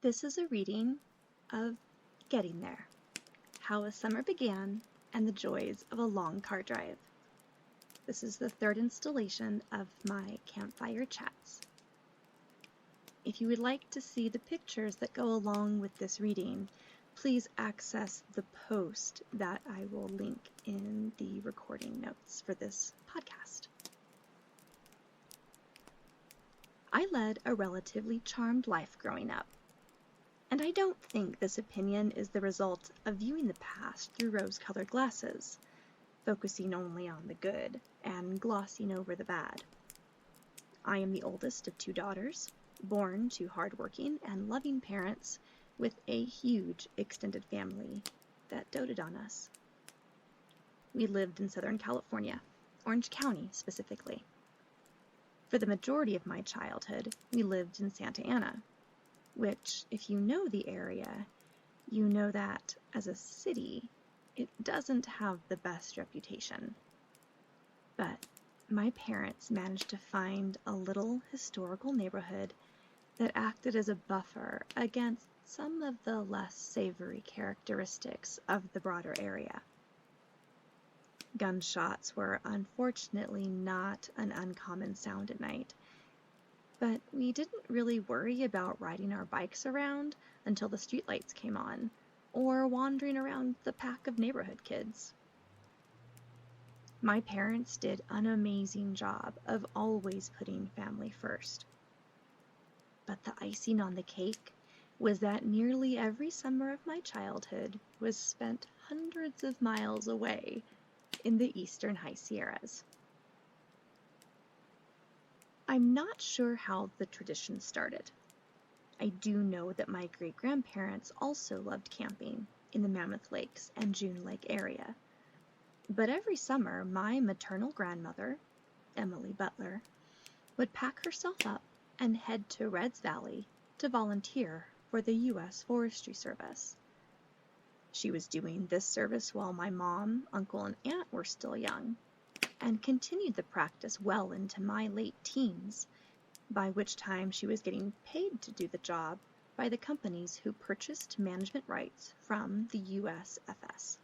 This is a reading of Getting There, How a Summer Began and the Joys of a Long Car Drive. This is the third installation of my Campfire Chats. If you would like to see the pictures that go along with this reading, please access the post that I will link in the recording notes for this podcast. I led a relatively charmed life growing up, and I don't think this opinion is the result of viewing the past through rose-colored glasses, focusing only on the good and glossing over the bad. I am the oldest of two daughters, born to hardworking and loving parents with a huge extended family that doted on us. We lived in Southern California, Orange County specifically. For the majority of my childhood, we lived in Santa Ana, which, if you know the area, you know that as a city, it doesn't have the best reputation. But my parents managed to find a little historical neighborhood that acted as a buffer against some of the less savory characteristics of the broader area. Gunshots were unfortunately not an uncommon sound at night, but we didn't really worry about riding our bikes around until the streetlights came on, or wandering around the pack of neighborhood kids. My parents did an amazing job of always putting family first. But the icing on the cake was that nearly every summer of my childhood was spent hundreds of miles away in the eastern high Sierras. I'm not sure how the tradition started. I do know that my great-grandparents also loved camping in the Mammoth Lakes and June Lake area. But every summer, my maternal grandmother, Emily Butler, would pack herself up and head to Red's Valley to volunteer for the U.S. Forestry Service. She was doing this service while my mom, uncle, and aunt were still young, and continued the practice well into my late teens, by which time she was getting paid to do the job by the companies who purchased management rights from the USFS.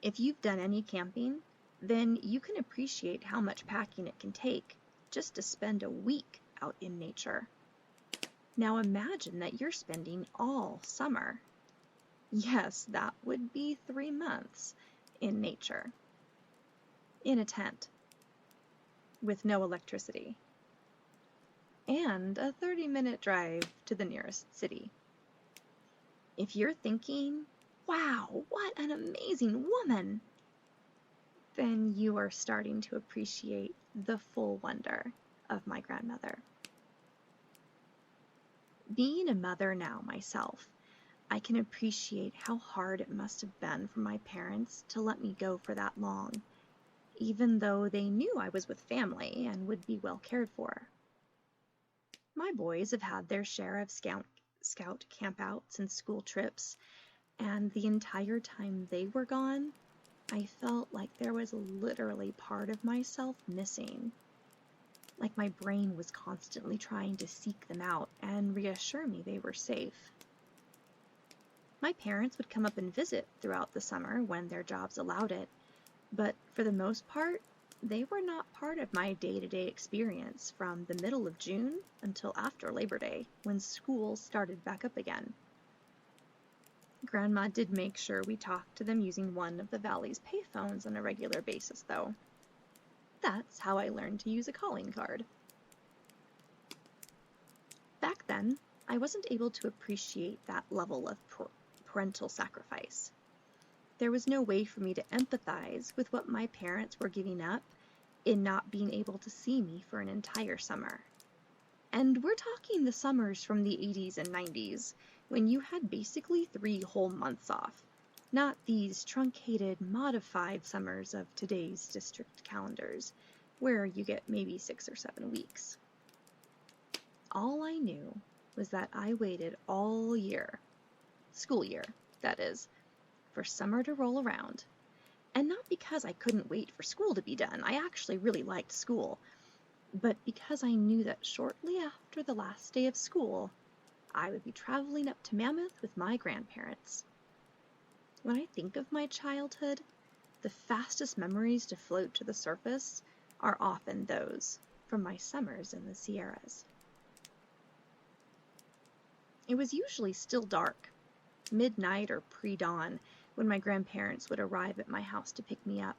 If you've done any camping, then you can appreciate how much packing it can take just to spend a week out in nature. Now imagine that you're spending all summer. Yes, that would be 3 months in nature, in a tent, with no electricity, and a 30-minute drive to the nearest city. If you're thinking, wow, what an amazing woman, then you are starting to appreciate the full wonder of my grandmother. Being a mother now myself, I can appreciate how hard it must have been for my parents to let me go for that long, even though they knew I was with family and would be well cared for. My boys have had their share of scout campouts and school trips, and the entire time they were gone, I felt like there was literally part of myself missing. Like my brain was constantly trying to seek them out and reassure me they were safe. My parents would come up and visit throughout the summer when their jobs allowed it, but for the most part, they were not part of my day-to-day experience from the middle of June until after Labor Day, when school started back up again. Grandma did make sure we talked to them using one of the Valley's payphones on a regular basis, though. That's how I learned to use a calling card. Back then, I wasn't able to appreciate that level of parental sacrifice. There was no way for me to empathize with what my parents were giving up in not being able to see me for an entire summer. And we're talking the summers from the 80s and 90s, when you had basically 3 whole months off, not these truncated, modified summers of today's district calendars, where you get maybe 6 or 7 weeks. All I knew was that I waited all year, school year, that is, for summer to roll around. And not because I couldn't wait for school to be done. I actually really liked school. But because I knew that shortly after the last day of school, I would be traveling up to Mammoth with my grandparents. When I think of my childhood, the fastest memories to float to the surface are often those from my summers in the Sierras. It was usually still dark, midnight or pre-dawn, when my grandparents would arrive at my house to pick me up.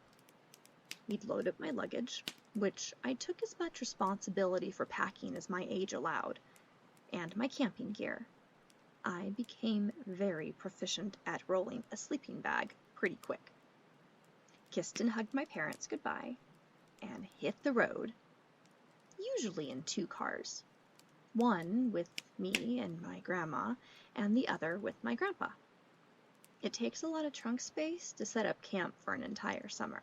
We'd load up my luggage, which I took as much responsibility for packing as my age allowed, and my camping gear. I became very proficient at rolling a sleeping bag pretty quick. Kissed and hugged my parents goodbye, and hit the road, usually in 2 cars. One with me and my grandma, and the other with my grandpa. It takes a lot of trunk space to set up camp for an entire summer.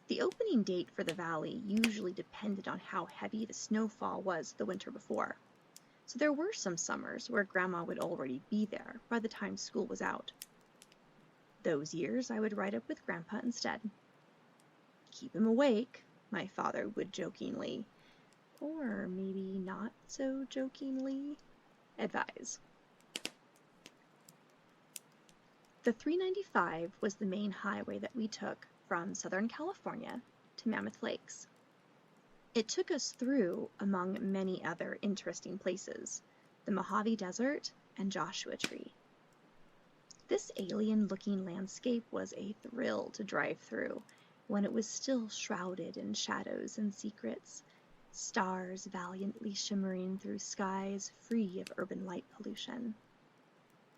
The opening date for the valley usually depended on how heavy the snowfall was the winter before, so there were some summers where Grandma would already be there by the time school was out. Those years I would ride up with Grandpa instead. Keep him awake, my father would jokingly, or maybe not so jokingly, advise. The 395 was the main highway that we took from Southern California to Mammoth Lakes. It took us through, among many other interesting places, the Mojave Desert and Joshua Tree. This alien-looking landscape was a thrill to drive through when it was still shrouded in shadows and secrets, stars valiantly shimmering through skies free of urban light pollution.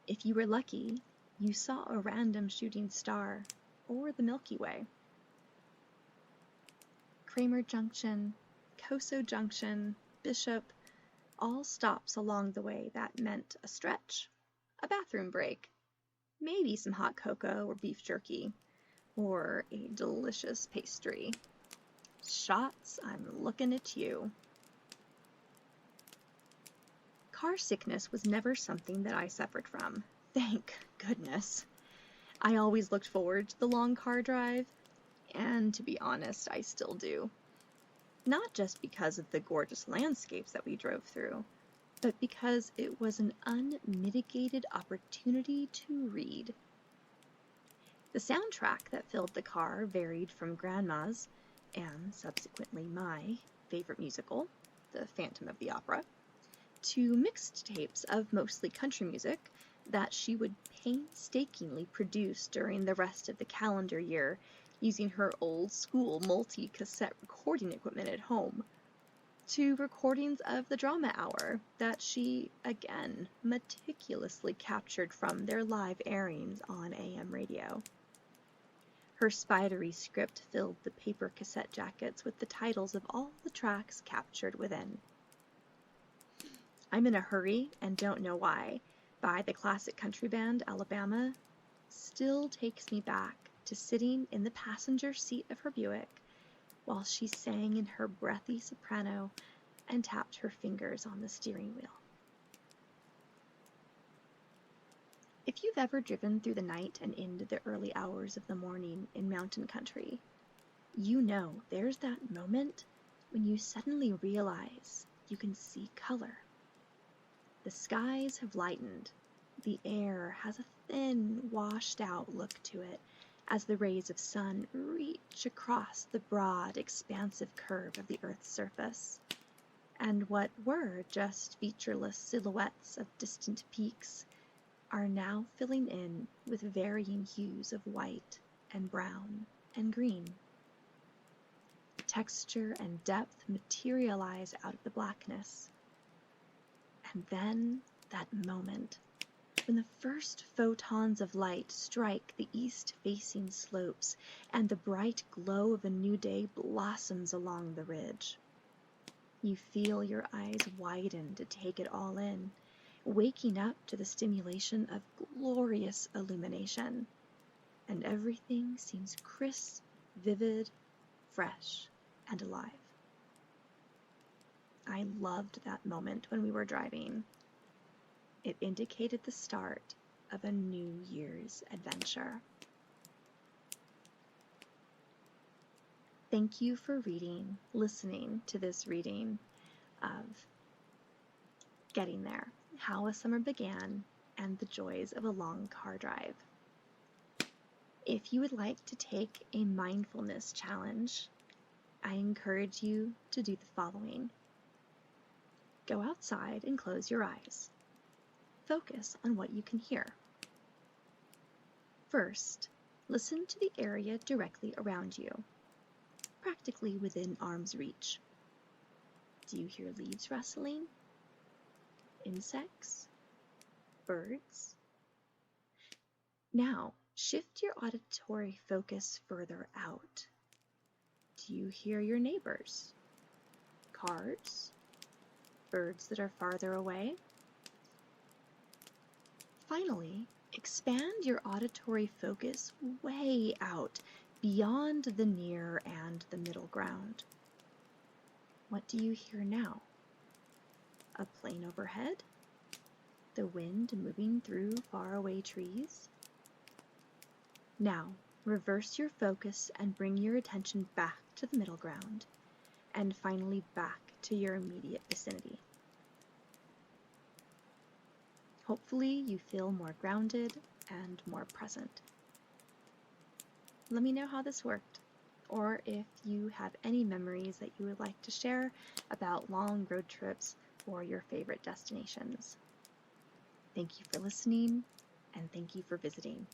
If you were lucky, you saw a random shooting star or the Milky Way. Kramer Junction, Coso Junction, Bishop, all stops along the way that meant a stretch, a bathroom break, maybe some hot cocoa or beef jerky, or a delicious pastry. Shots, I'm looking at you. Car sickness was never something that I suffered from, thank goodness. I always looked forward to the long car drive, and to be honest, I still do. Not just because of the gorgeous landscapes that we drove through, but because it was an unmitigated opportunity to read. The soundtrack that filled the car varied from Grandma's, and subsequently my, favorite musical, The Phantom of the Opera, to mixed tapes of mostly country music that she would painstakingly produce during the rest of the calendar year using her old-school multi-cassette recording equipment at home, to recordings of the drama hour that she, again, meticulously captured from their live airings on AM radio. Her spidery script filled the paper cassette jackets with the titles of all the tracks captured within. I'm in a Hurry and Don't Know Why by the classic country band Alabama still takes me back to sitting in the passenger seat of her Buick while she sang in her breathy soprano and tapped her fingers on the steering wheel. If you've ever driven through the night and into the early hours of the morning in mountain country, you know there's that moment when you suddenly realize you can see color. The skies have lightened. The air has a thin, washed-out look to it as the rays of sun reach across the broad, expansive curve of the Earth's surface. And what were just featureless silhouettes of distant peaks are now filling in with varying hues of white and brown and green. Texture and depth materialize out of the blackness. And then that moment, when the first photons of light strike the east-facing slopes and the bright glow of a new day blossoms along the ridge. You feel your eyes widen to take it all in, waking up to the stimulation of glorious illumination, and everything seems crisp, vivid, fresh, and alive. I loved that moment when we were driving. It indicated the start of a New Year's adventure. Thank you for listening to this reading of getting there, how a summer began, and the joys of a long car drive. If you would like to take a mindfulness challenge, I encourage you to do the following. Go outside and close your eyes. Focus on what you can hear. First, listen to the area directly around you, practically within arm's reach. Do you hear leaves rustling? Insects? Birds? Now, shift your auditory focus further out. Do you hear your neighbors? Cars? Birds that are farther away? Finally, expand your auditory focus way out beyond the near and the middle ground. What do you hear now? A plane overhead? The wind moving through faraway trees? Now, reverse your focus and bring your attention back to the middle ground, and finally back to your immediate vicinity. Hopefully you feel more grounded and more present. Let me know how this worked, or if you have any memories that you would like to share about long road trips or your favorite destinations. Thank you for listening, and thank you for visiting.